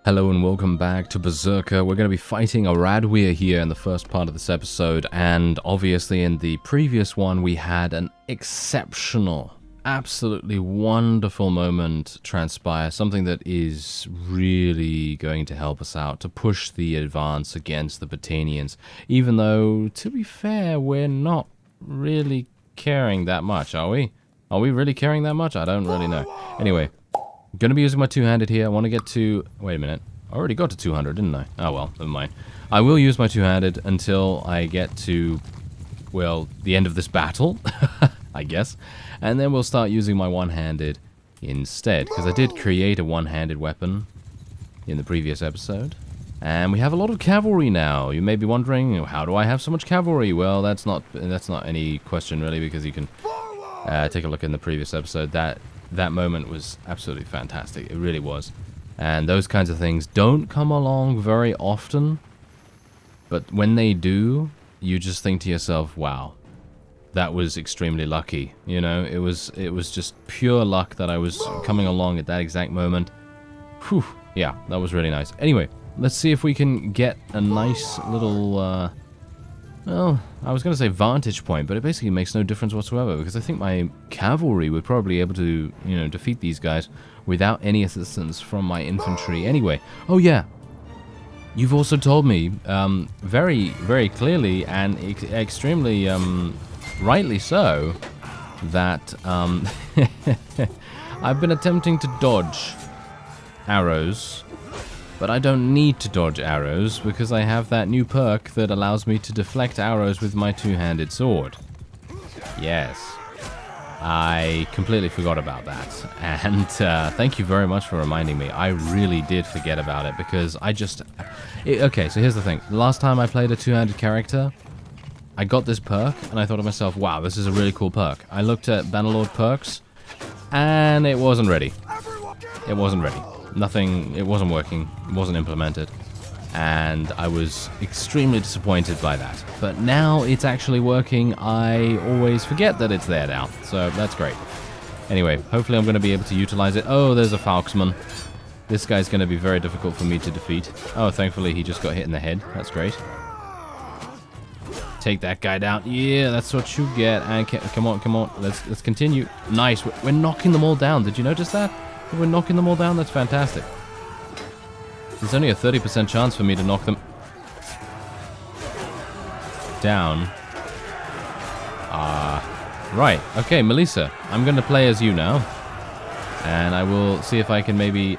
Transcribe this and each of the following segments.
Hello and welcome back to Berserker. We're going to be fighting Aradwyr here in the first part of this episode, and obviously in the previous one we had an exceptional, absolutely wonderful moment transpire, something that is really going to help us out to push the advance against the Botanians, even though, to be fair, we're not really caring that much, are we? Are we really caring that much? I don't really know. Anyway. I'm going to be using my two-handed here. I want to get to... Wait a minute. I already got to 200, didn't I? Oh, well, never mind. I will use my two-handed until I get to, well, the end of this battle, I guess. And then we'll start using my one-handed instead, because I did create a one-handed weapon in the previous episode. And we have a lot of cavalry now. You may be wondering, how do I have so much cavalry? Well, that's not any question, really, because you can take a look in the previous episode. That moment was absolutely fantastic. It really was. And those kinds of things don't come along very often. But when they do, you just think to yourself, wow, that was extremely lucky. You know, it was just pure luck that I was coming along at that exact moment. Whew, yeah, that was really nice. Anyway, let's see if we can get a nice little... well, I was going to say vantage point, but it basically makes no difference whatsoever, because I think my cavalry would probably be able to, you know, defeat these guys without any assistance from my infantry anyway. Oh yeah, you've also told me, very, very clearly and extremely, rightly so, that, I've been attempting to dodge arrows. But I don't need to dodge arrows because I have that new perk that allows me to deflect arrows with my two-handed sword. Yes. I completely forgot about that. And thank you very much for reminding me. I really did forget about it because I just... okay, so here's the thing. The last time I played a two-handed character, I got this perk and I thought to myself, wow, this is a really cool perk. I looked at Bannerlord perks and it wasn't ready. It wasn't ready. Nothing, it wasn't working, it wasn't implemented, and I was extremely disappointed by that. But now it's actually working. I always forget that it's there now, so that's great. Anyway, hopefully I'm going to be able to utilize it. Oh, there's a Falksman. This guy's going to be very difficult for me to defeat. Oh, thankfully he just got hit in the head. That's great. Take that guy down. Yeah, that's what you get. And come on, let's continue. Nice, we're knocking them all down. Did you notice that? We're knocking them all down? That's fantastic. There's only a 30% chance for me to knock them down. Right. Okay, Melissa. I'm going to play as you now. And I will see if I can maybe...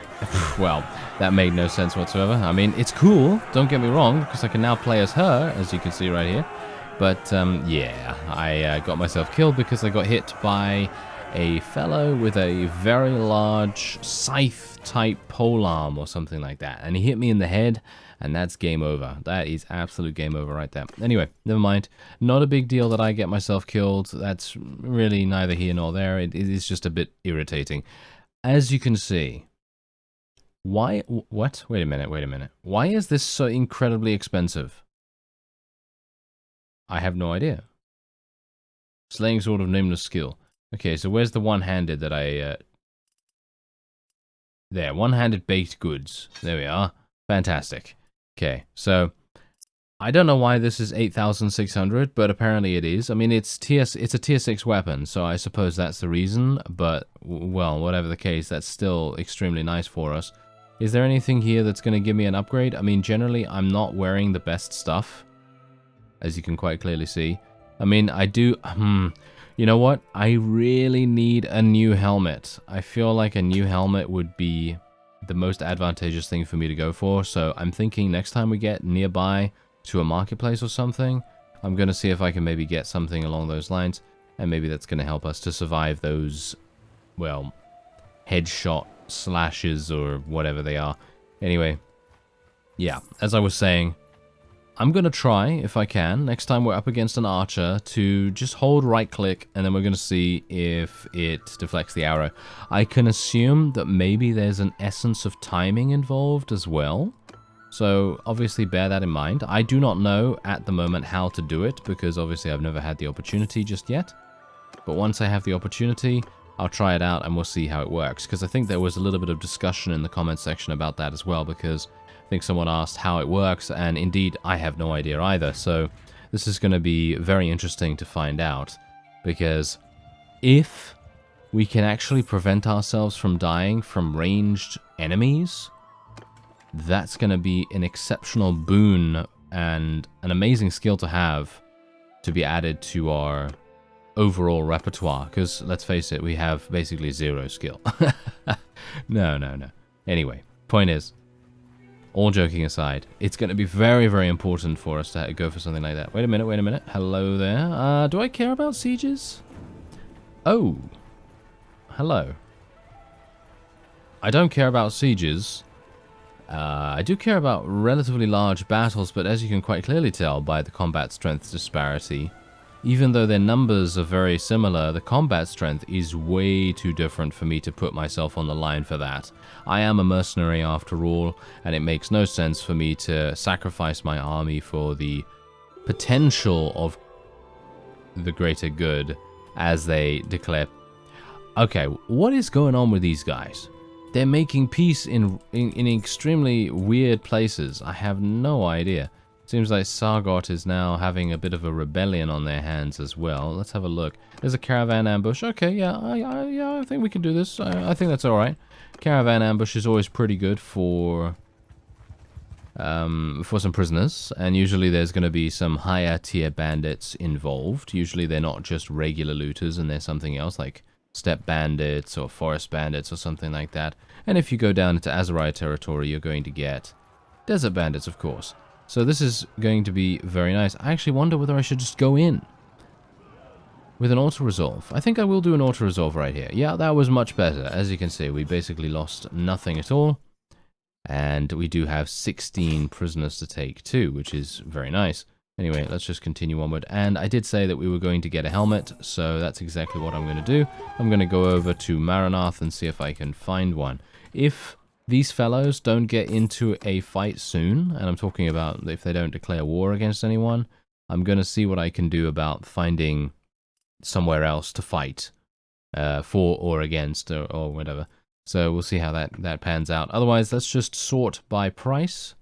well, that made no sense whatsoever. I mean, it's cool. Don't get me wrong, because I can now play as her, as you can see right here. But, yeah, I got myself killed because I got hit by... a fellow with a very large scythe-type polearm or something like that. And he hit me in the head, and that's game over. That is absolute game over right there. Anyway, never mind. Not a big deal that I get myself killed. That's really neither here nor there. It is just a bit irritating. As you can see... Why... What? Wait a minute. Why is this so incredibly expensive? I have no idea. Slaying sword of nameless skill. Okay, so where's the one-handed that I, there, one-handed baked goods. There we are. Fantastic. Okay, so, I don't know why this is 8,600, but apparently it is. I mean, it's a tier 6 weapon, so I suppose that's the reason, but, well, whatever the case, that's still extremely nice for us. Is there anything here that's going to give me an upgrade? I mean, generally, I'm not wearing the best stuff, as you can quite clearly see. I mean, I do, you know what? I really need a new helmet. I feel like a new helmet would be the most advantageous thing for me to go for. So I'm thinking next time we get nearby to a marketplace or something, I'm going to see if I can maybe get something along those lines. And maybe that's going to help us to survive those, well, headshot slashes or whatever they are. Anyway, yeah, as I was saying, I'm going to try, if I can, next time we're up against an archer, to just hold right-click, and then we're going to see if it deflects the arrow. I can assume that maybe there's an essence of timing involved as well. So, obviously bear that in mind. I do not know at the moment how to do it, because obviously I've never had the opportunity just yet. But once I have the opportunity, I'll try it out and we'll see how it works. Because I think there was a little bit of discussion in the comment section about that as well, because I think someone asked how it works, and indeed I have no idea either. So this is going to be very interesting to find out, because if we can actually prevent ourselves from dying from ranged enemies, that's going to be an exceptional boon and an amazing skill to have to be added to our overall repertoire, because let's face it, we have basically 0 skill. No. Anyway, point is, all joking aside, it's going to be very, very important for us to go for something like that. Wait a minute. Hello there. Do I care about sieges? Oh. Hello. I don't care about sieges. I do care about relatively large battles, but as you can quite clearly tell by the combat strength disparity, even though their numbers are very similar, the combat strength is way too different for me to put myself on the line for that. I am a mercenary after all, and it makes no sense for me to sacrifice my army for the potential of the greater good, as they declare. Okay, what is going on with these guys? They're making peace in extremely weird places. I have no idea. Seems like Sargot is now having a bit of a rebellion on their hands as well. Let's have a look. There's a Caravan Ambush. Okay, yeah, I think we can do this. I think that's all right. Caravan Ambush is always pretty good for some prisoners, and usually there's going to be some higher tier bandits involved. Usually they're not just regular looters, and there's something else like steppe bandits or forest bandits or something like that. And if you go down into Aradwyr territory, you're going to get desert bandits, of course. So this is going to be very nice. I actually wonder whether I should just go in with an auto-resolve. I think I will do an auto-resolve right here. Yeah, that was much better. As you can see, we basically lost nothing at all. And we do have 16 prisoners to take too, which is very nice. Anyway, let's just continue onward. And I did say that we were going to get a helmet, so that's exactly what I'm going to do. I'm going to go over to Maranath and see if I can find one. If these fellows don't get into a fight soon, and I'm talking about if they don't declare war against anyone, I'm going to see what I can do about finding somewhere else to fight for or against or whatever. So we'll see how that pans out. Otherwise, let's just sort by price.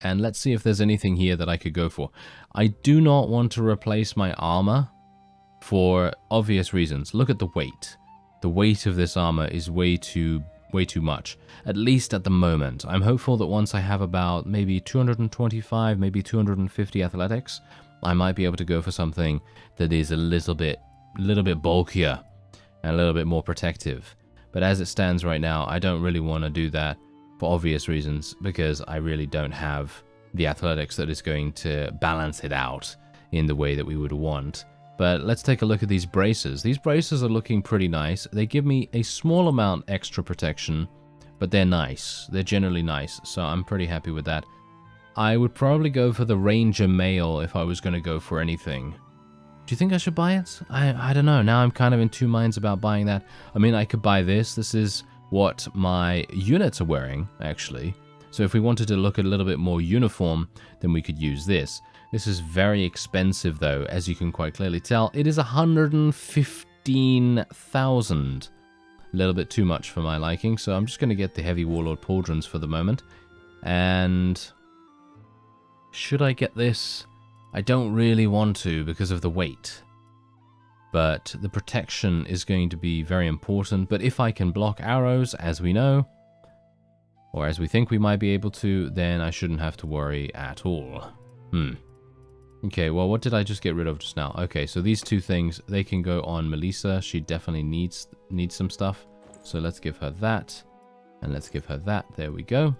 And let's see if there's anything here that I could go for. I do not want to replace my armor for obvious reasons. Look at the weight. The weight of this armor is way too much, at least at the moment. I'm hopeful that once I have about maybe 225, maybe 250 athletics, I might be able to go for something that is a little bit bulkier and a little bit more protective. But as it stands right now, I don't really want to do that for obvious reasons, because I really don't have the athletics that is going to balance it out in the way that we would want. But let's take a look at these braces. These braces are looking pretty nice. They give me a small amount extra protection, but they're nice. They're generally nice, so I'm pretty happy with that. I would probably go for the Ranger Mail if I was going to go for anything. Do you think I should buy it? I don't know. Now I'm kind of in two minds about buying that. I mean, I could buy this. This is what my units are wearing, actually. So if we wanted to look a little bit more uniform, then we could use this. This is very expensive, though, as you can quite clearly tell. It is 115,000. A little bit too much for my liking, so I'm just going to get the Heavy Warlord Pauldrons for the moment. And should I get this? I don't really want to because of the weight. But the protection is going to be very important. But if I can block arrows, as we know, or as we think we might be able to, then I shouldn't have to worry at all. Okay, well, what did I just get rid of just now? Okay, so these two things, they can go on Melissa. She definitely needs some stuff. So let's give her that. And let's give her that. There we go.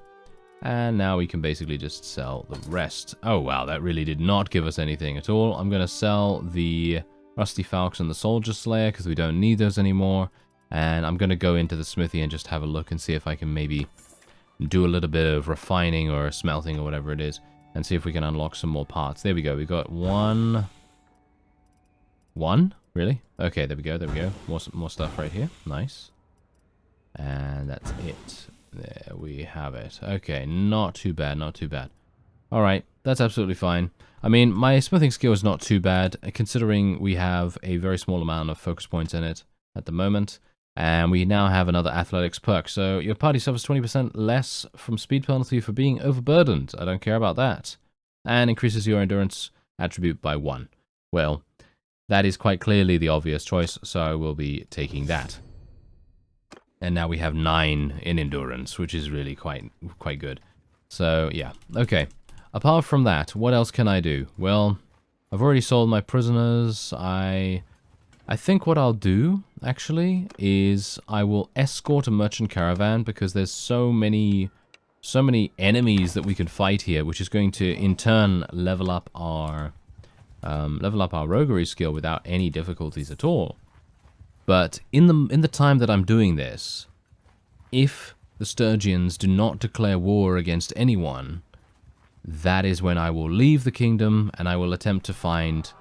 And now we can basically just sell the rest. Oh, wow, that really did not give us anything at all. I'm going to sell the Rusty Falcon and the Soldier Slayer because we don't need those anymore. And I'm going to go into the smithy and just have a look and see if I can maybe do a little bit of refining or smelting or whatever it is. And see if we can unlock some more parts. There we go. We got one. One? Really? Okay, there we go. There we go. More stuff right here. Nice. And that's it. There we have it. Okay, not too bad. Not too bad. Alright, that's absolutely fine. I mean, my smithing skill is not too bad, considering we have a very small amount of focus points in it. at the moment. And we now have another athletics perk. So your party suffers 20% less from speed penalty for being overburdened. I don't care about that. And increases your endurance attribute by 1. Well, that is quite clearly the obvious choice, so I will be taking that. And now we have 9 in endurance, which is really quite good. So, yeah. Okay. Apart from that, what else can I do? Well, I've already sold my prisoners. I think what I'll do, actually, is I will escort a merchant caravan, because there's so many enemies that we can fight here, which is going to, in turn, level up our roguery skill without any difficulties at all. But in the time that I'm doing this, if the Sturgians do not declare war against anyone, that is when I will leave the kingdom and I will attempt to find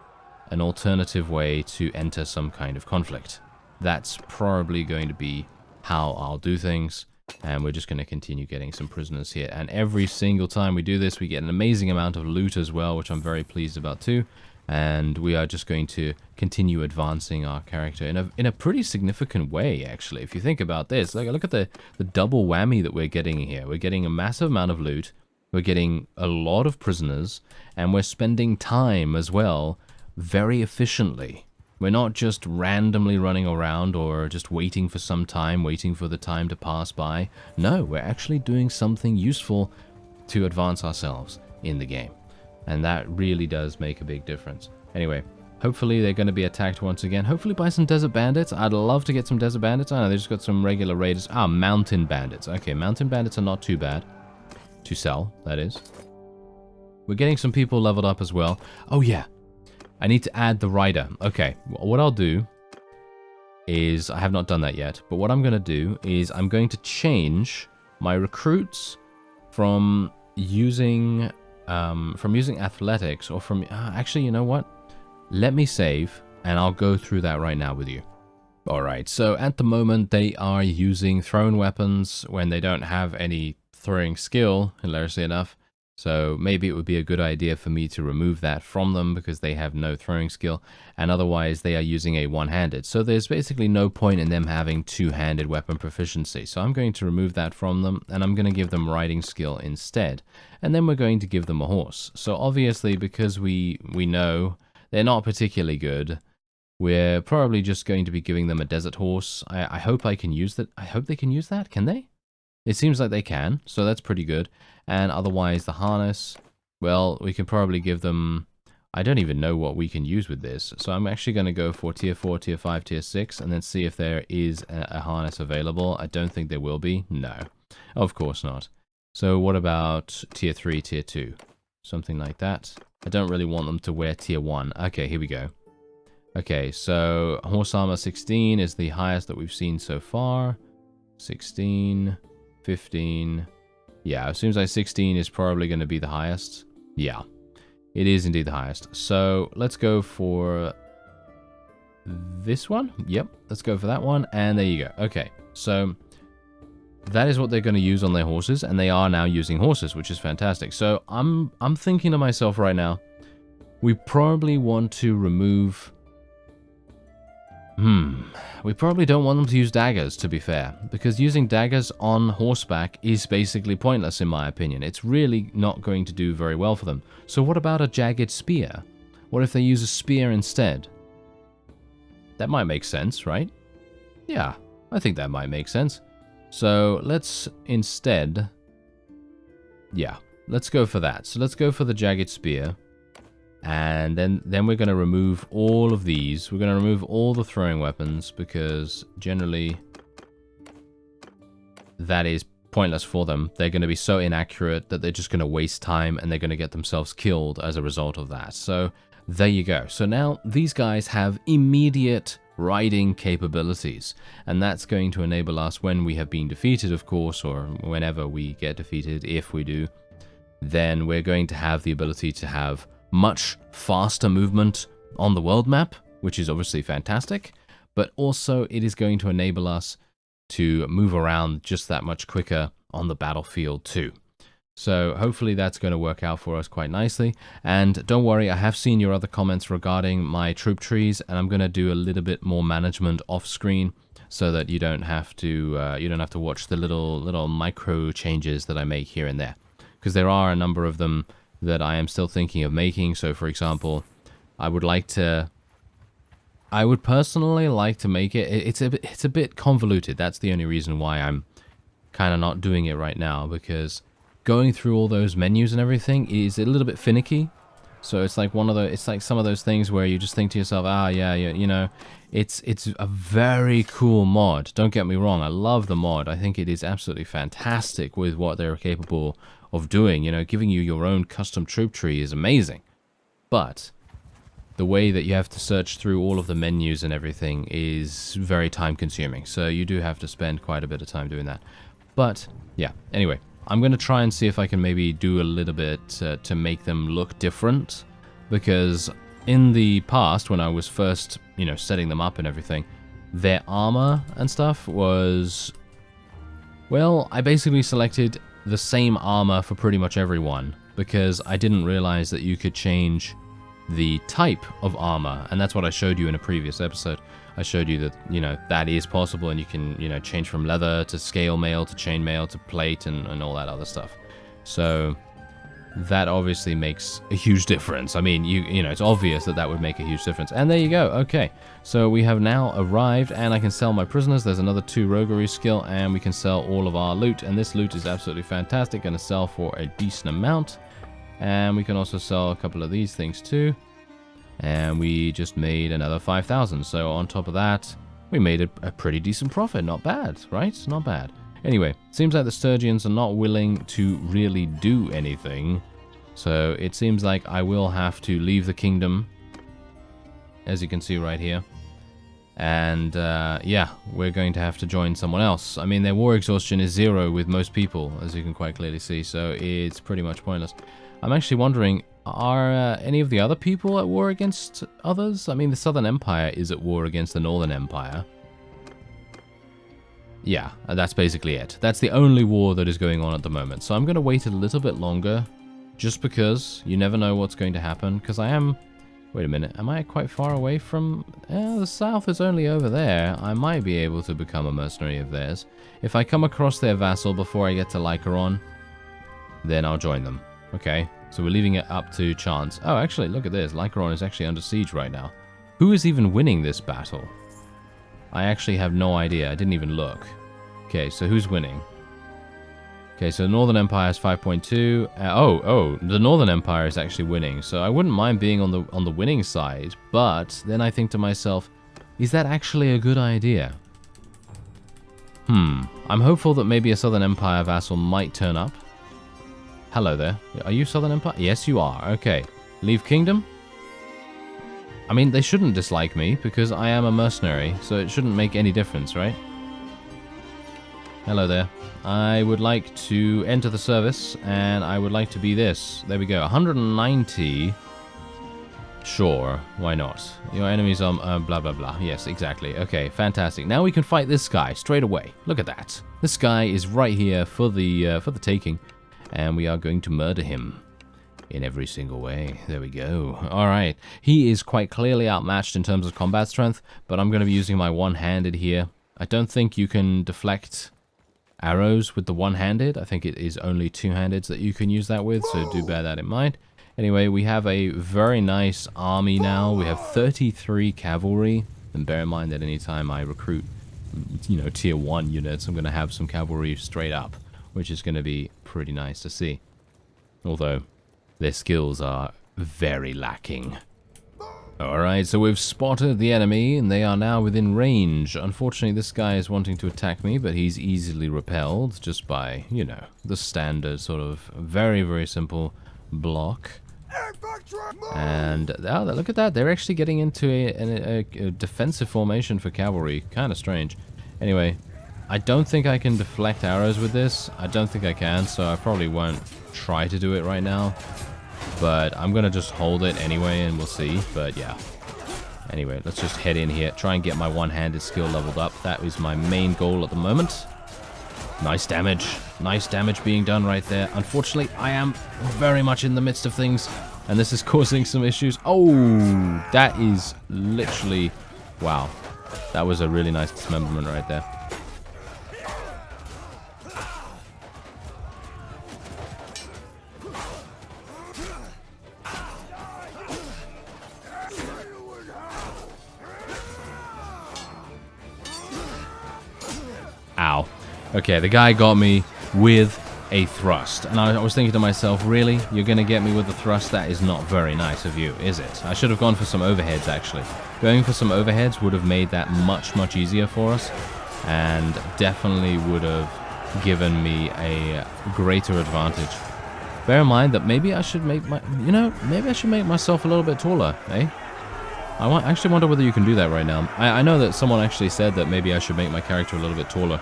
an alternative way to enter some kind of conflict. That's probably going to be how I'll do things, and we're just going to continue getting some prisoners here. And every single time we do this, we get an amazing amount of loot as well, which I'm very pleased about too. And we are just going to continue advancing our character in a pretty significant way, actually. If you think about this, like, look at the double whammy that we're getting here. We're getting a massive amount of loot, we're getting a lot of prisoners, and we're spending time as well very efficiently. We're not just randomly running around or just waiting for some time, waiting for the time to pass by. No, we're actually doing something useful to advance ourselves in the game. And that really does make a big difference. Anyway, hopefully they're going to be attacked once again. Hopefully by some desert bandits. I'd love to get some desert bandits. I know they just got some regular raiders. Ah, mountain bandits. Okay, mountain bandits are not too bad to sell, that is. We're getting some people leveled up as well. Oh yeah, I need to add the rider. Okay, what I'll do is, I have not done that yet, but what I'm going to do is I'm going to change my recruits from using athletics, or from actually, you know what, let me save and I'll go through that right now with you. Alright, so at the moment they are using thrown weapons when they don't have any throwing skill, hilariously enough. So maybe it would be a good idea for me to remove that from them because they have no throwing skill, and otherwise they are using a one-handed. So there's basically no point in them having two-handed weapon proficiency. So I'm going to remove that from them, and I'm going to give them riding skill instead. And then we're going to give them a horse. So obviously, because we know they're not particularly good, we're probably just going to be giving them a desert horse. I hope I can use that. I hope they can use that. Can they? It seems like they can, so that's pretty good. And otherwise, the harness, well, we can probably give them... I don't even know what we can use with this. So I'm actually going to go for tier 4, tier 5, tier 6, and then see if there is a harness available. I don't think there will be. No, of course not. So what about tier 3, tier 2? Something like that. I don't really want them to wear tier 1. Okay, here we go. Okay, so horse armor 16 is the highest that we've seen so far. 16... 15. Yeah, as soon as 16 is probably going to be the highest. Yeah, it is indeed the highest. So let's go for this one. Yep, let's go for that one. And there you go. Okay, so that is what they're going to use on their horses, and they are now using horses, which is fantastic. So I'm thinking to myself right now, we probably want to remove... We probably don't want them to use daggers, to be fair, because using daggers on horseback is basically pointless in my opinion. It's really not going to do very well for them. So what about a jagged spear? What if they use a spear instead? That might make sense, right? Yeah, I think that might make sense. So let's instead... yeah, let's go for that. So let's go for the jagged spear. And then we're going to remove all of these. We're going to remove all the throwing weapons because generally that is pointless for them. They're going to be so inaccurate that they're just going to waste time and they're going to get themselves killed as a result of that. So there you go. So now these guys have immediate riding capabilities, and that's going to enable us when we have been defeated, of course, or whenever we get defeated, if we do, then we're going to have the ability to have much faster movement on the world map, which is obviously fantastic, but also it is going to enable us to move around just that much quicker on the battlefield too. So hopefully that's going to work out for us quite nicely. And don't worry, I have seen your other comments regarding my troop trees, and I'm going to do a little bit more management off screen so that you don't have to watch the little micro changes that I make here and there, because there are a number of them that I am still thinking of making. So for example, I would personally like to make it. It's a bit convoluted. That's the only reason why I'm kind of not doing it right now, because going through all those menus and everything is a little bit finicky. So it's like some of those things where you just think to yourself, it's a very cool mod. Don't get me wrong, I love the mod. I think it is absolutely fantastic with what they're capable of doing. Giving you your own custom troop tree is amazing. But the way that you have to search through all of the menus and everything is very time consuming. So you do have to spend quite a bit of time doing that. But yeah, anyway, I'm going to try and see if I can maybe do a little bit to make them look different. Because in the past, when I was first, setting them up and everything, their armor and stuff was, well, I basically selected the same armor for pretty much everyone, because I didn't realize that you could change the type of armor, and that's what I showed you in a previous episode. I showed you that, that is possible, and you can, change from leather to scale mail to chain mail to plate and all that other stuff. So that obviously makes a huge difference. I mean, it's obvious that would make a huge difference. And there you go. Okay, so we have now arrived, and I can sell my prisoners. There's another 2 roguery skill, and we can sell all of our loot, and this loot is absolutely fantastic. Going to sell for a decent amount. And we can also sell a couple of these things too. And we just made another 5,000. So on top of that, we made a pretty decent profit. Not bad, right? Not bad. Anyway, seems like the Sturgians are not willing to really do anything. So it seems like I will have to leave the kingdom, as you can see right here. And yeah, we're going to have to join someone else. I mean, their war exhaustion is 0 with most people, as you can quite clearly see. So it's pretty much pointless. I'm actually wondering, are any of the other people at war against others? I mean, the Southern Empire is at war against the Northern Empire. Yeah, that's basically it. That's the only war that is going on at the moment. So I'm going to wait a little bit longer, just because you never know what's going to happen. Because I am... Wait a minute, am I quite far away from... the south is only over there. I might be able to become a mercenary of theirs. If I come across their vassal before I get to Lycaron, then I'll join them. Okay, so we're leaving it up to chance. Oh, actually, look at this. Lycaron is actually under siege right now. Who is even winning this battle? I actually have no idea. I didn't even look. Okay, so who's winning? Okay, so the Northern Empire is 5.2. The Northern Empire is actually winning. So I wouldn't mind being on the winning side, but then I think to myself, is that actually a good idea? I'm hopeful that maybe a Southern Empire vassal might turn up. Hello there. Are you Southern Empire? Yes, you are. Okay. Leave kingdom? I mean, they shouldn't dislike me because I am a mercenary, so it shouldn't make any difference, right? Hello there. I would like to enter the service, and I would like to be this. There we go. 190. Sure, why not? Your enemies are blah, blah, blah. Yes, exactly. Okay, fantastic. Now we can fight this guy straight away. Look at that. This guy is right here for the taking, and we are going to murder him in every single way. There we go. All right. He is quite clearly outmatched in terms of combat strength, but I'm going to be using my one-handed here. I don't think you can deflect arrows with the one-handed. I think it is only two-handeds that you can use that with, so do bear that in mind. Anyway, we have a very nice army now. We have 33 cavalry, and bear in mind that anytime I recruit, tier 1 units, I'm going to have some cavalry straight up, which is going to be pretty nice to see. Although, their skills are very lacking. Alright, so we've spotted the enemy, and they are now within range. Unfortunately, this guy is wanting to attack me, but he's easily repelled just by, the standard sort of very, very simple block. And, look at that, they're actually getting into a defensive formation for cavalry. Kind of strange. Anyway, I don't think I can deflect arrows with this. I don't think I can, so I probably won't try to do it right now. But I'm going to just hold it anyway, and we'll see. But yeah. Anyway, let's just head in here. Try and get my one-handed skill leveled up. That is my main goal at the moment. Nice damage. Nice damage being done right there. Unfortunately, I am very much in the midst of things, and this is causing some issues. Oh, that is literally... Wow. That was a really nice dismemberment right there. Ow. Okay, the guy got me with a thrust. And I was thinking to myself, really? You're going to get me with a thrust? That is not very nice of you, is it? I should have gone for some overheads, actually. Going for some overheads would have made that much, much easier for us. And definitely would have given me a greater advantage. Bear in mind that maybe I should make my... You know, maybe I should make myself a little bit taller, eh? I actually wonder whether you can do that right now. I know that someone actually said that maybe I should make my character a little bit taller.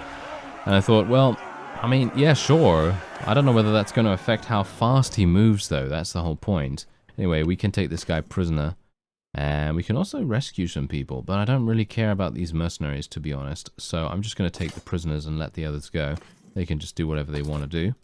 And I thought, well, I mean, yeah, sure. I don't know whether that's going to affect how fast he moves, though. That's the whole point. Anyway, we can take this guy prisoner. And we can also rescue some people. But I don't really care about these mercenaries, to be honest. So I'm just going to take the prisoners and let the others go. They can just do whatever they want to do.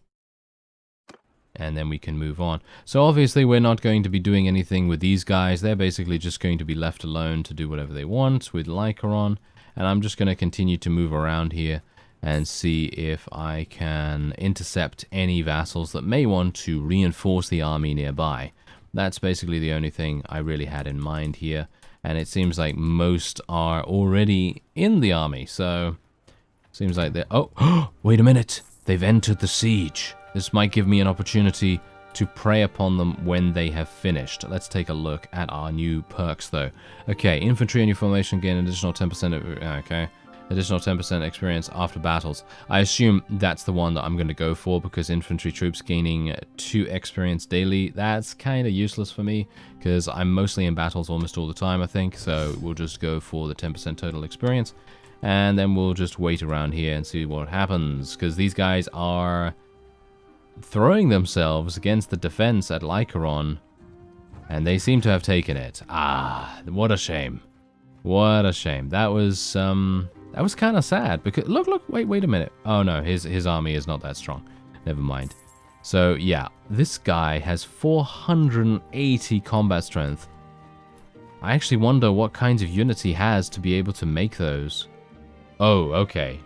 And then we can move on. So obviously we're not going to be doing anything with these guys. They're basically just going to be left alone to do whatever they want with Lycaron. And I'm just going to continue to move around here and see if I can intercept any vassals that may want to reinforce the army nearby. That's basically the only thing I really had in mind here. And it seems like most are already in the army. So seems like they're... Oh, wait a minute. They've entered the siege. This might give me an opportunity to prey upon them when they have finished. Let's take a look at our new perks, though. Okay, infantry and new formation gain additional 10%. Okay, additional 10% experience after battles. I assume that's the one that I'm going to go for because infantry troops gaining 2 experience daily. That's kind of useless for me because I'm mostly in battles almost all the time, I think. So we'll just go for the 10% total experience, and then we'll just wait around here and see what happens because these guys are throwing themselves against the defense at Lycaron, and they seem to have taken it. Ah, what a shame. What a shame. That was kind of sad because look, wait a minute. Oh no, his army is not that strong. Never mind. So yeah, this guy has 480 combat strength. I actually wonder what kinds of units he has to be able to make those. Oh, okay.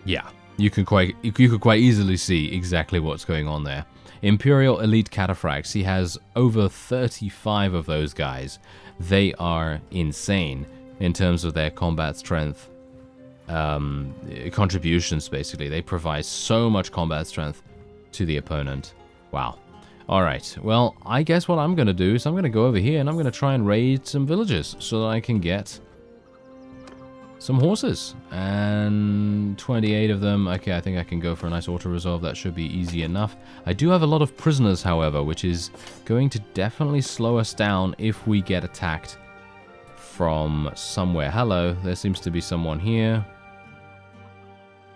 Yeah. You could quite easily see exactly what's going on there. Imperial Elite Cataphracts. He has over 35 of those guys. They are insane in terms of their combat strength contributions, basically. They provide so much combat strength to the opponent. Wow. Alright, well, I guess what I'm going to do is I'm going to go over here and I'm going to try and raid some villages so that I can get some horses, and 28 of them. Okay, I think I can go for a nice auto-resolve. That should be easy enough. I do have a lot of prisoners, however, which is going to definitely slow us down if we get attacked from somewhere. Hello, there seems to be someone here.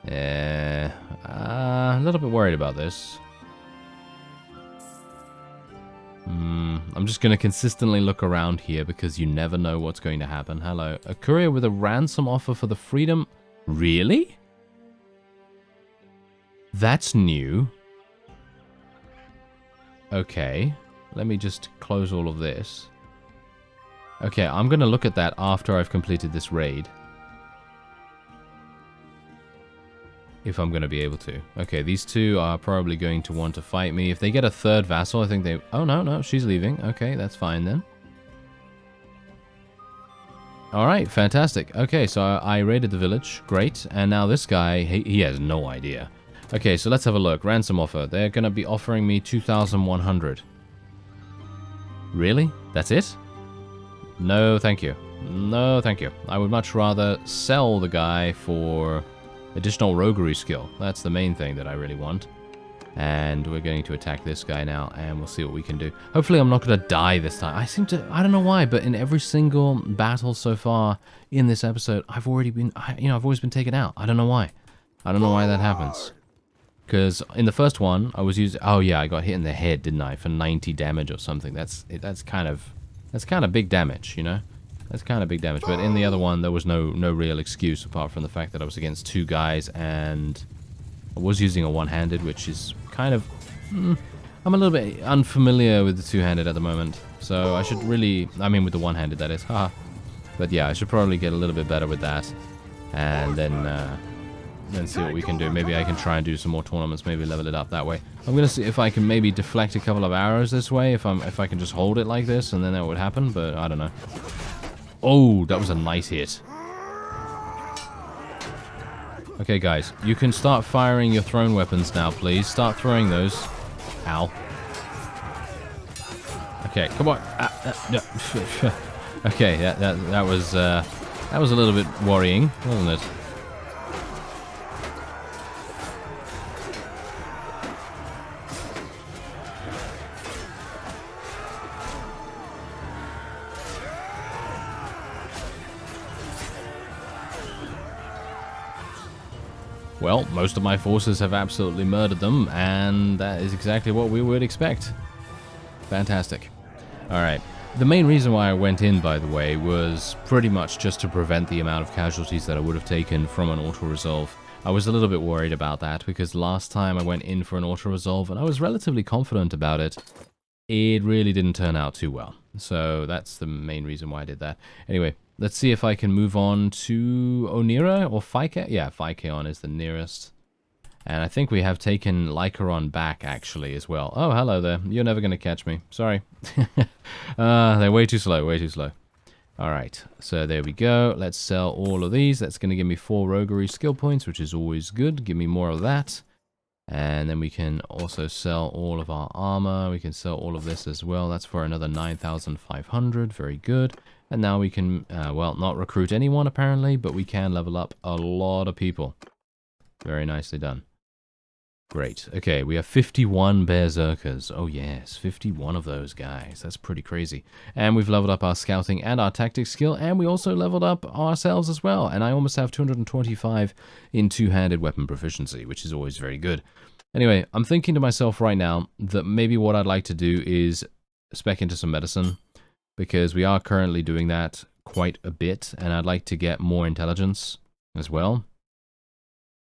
A little bit worried about this. I'm just going to consistently look around here because you never know what's going to happen. Hello. A courier with a ransom offer for the freedom. Really? That's new. Okay. Let me just close all of this. Okay, I'm going to look at that after I've completed this raid. If I'm going to be able to. Okay, these two are probably going to want to fight me. If they get a third vassal, I think they... Oh, no, she's leaving. Okay, that's fine then. Alright, fantastic. Okay, so I raided the village. Great. And now this guy, he has no idea. Okay, so let's have a look. Ransom offer. They're going to be offering me 2,100. Really? That's it? No, thank you. No, thank you. I would much rather sell the guy for... additional roguery skill. That's the main thing that I really want. And we're going to attack this guy now, and we'll see what we can do. Hopefully I'm not going to die this time. I don't know why, but in every single battle so far in this episode, I've always been taken out. I don't know why. I don't know why that happens. Because in the first one, I was using... Oh yeah, I got hit in the head, didn't I? For 90 damage or something. That's kind of big damage, you know? That's kind of big damage, but in the other one, there was no real excuse apart from the fact that I was against 2 guys, and I was using a one-handed, which is kind of... I'm a little bit unfamiliar with the two-handed at the moment. So I should really... I mean, with the one-handed, that is. Haha. But yeah, I should probably get a little bit better with that. And then see what we can do. Maybe I can try and do some more tournaments, maybe level it up that way. I'm going to see if I can maybe deflect a couple of arrows this way, if I can just hold it like this, and then that would happen, but I don't know. Oh, that was a nice hit. Okay, guys, you can start firing your thrown weapons now, please. Start throwing those. Ow. Okay, come on. No. Okay, that was a little bit worrying, wasn't it? Well, most of my forces have absolutely murdered them, and that is exactly what we would expect. Fantastic. Alright. The main reason why I went in, by the way, was pretty much just to prevent the amount of casualties that I would have taken from an auto-resolve. I was a little bit worried about that, because last time I went in for an auto-resolve, and I was relatively confident about it, it really didn't turn out too well. So that's the main reason why I did that. Anyway, let's see if I can move on to Onira or Phykeon. Yeah, Phykeon is the nearest. And I think we have taken Lycaron back, actually, as well. Oh, hello there. You're never going to catch me. Sorry. They're way too slow, way too slow. Alright, so there we go. Let's sell all of these. That's going to give me 4 roguery skill points, which is always good. Give me more of that. And then we can also sell all of our armor. We can sell all of this as well. That's for another 9,500. Very good. And now we can, well, not recruit anyone apparently, but we can level up a lot of people. Very nicely done. Great. Okay, we have 51 Berserkers. Oh yes, 51 of those guys. That's pretty crazy. And we've leveled up our scouting and our tactics skill, and we also leveled up ourselves as well. And I almost have 225 in two-handed weapon proficiency, which is always very good. Anyway, I'm thinking to myself right now that maybe what I'd like to do is spec into some medicine, because we are currently doing that quite a bit, and I'd like to get more intelligence as well.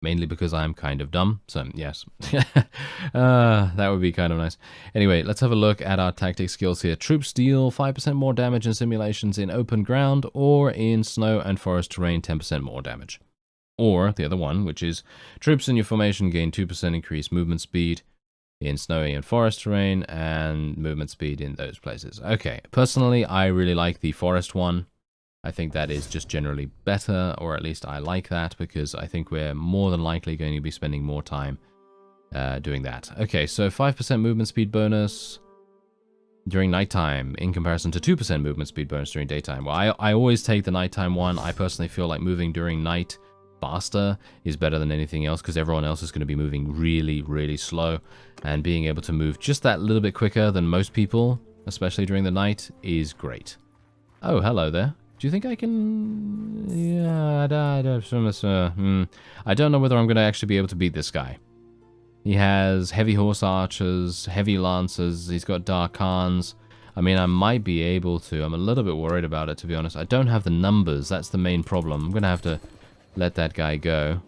Mainly because I'm kind of dumb, so yes. That would be kind of nice. Anyway, let's have a look at our tactics skills here. Troops deal 5% more damage in simulations in open ground, or in snow and forest terrain 10% more damage. Or the other one, which is troops in your formation gain 2% increased movement speed in snowy and forest terrain, and movement speed in those places. Okay, personally, I really like the forest one. I think that is just generally better, or at least I like that, because I think we're more than likely going to be spending more time doing that. Okay, so 5% movement speed bonus during nighttime in comparison to 2% movement speed bonus during daytime. Well, I always take the nighttime one. I personally feel like moving during night faster is better than anything else, because everyone else is going to be moving really, really slow, and being able to move just that little bit quicker than most people, especially during the night, is great. Oh, hello there. Do you think I can... Yeah, I don't know whether I'm going to actually be able to beat this guy. He has heavy horse archers, heavy lancers, he's got dark khans. I mean, I might be able to. I'm a little bit worried about it, to be honest. I don't have the numbers, that's the main problem. I'm going to have to let that guy go.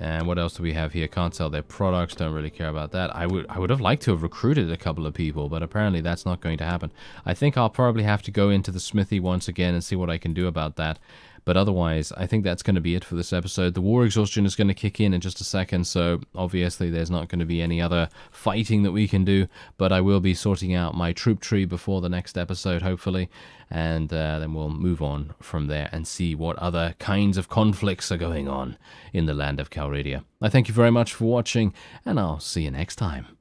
And what else do we have here? Can't sell their products, don't really care about that. I would have liked to have recruited a couple of people, but apparently that's not going to happen. I think I'll probably have to go into the smithy once again and see what I can do about that. But otherwise, I think that's going to be it for this episode. The war exhaustion is going to kick in just a second, so obviously there's not going to be any other fighting that we can do, but I will be sorting out my troop tree before the next episode, hopefully, and then we'll move on from there and see what other kinds of conflicts are going on in the land of Calradia. I thank you very much for watching, and I'll see you next time.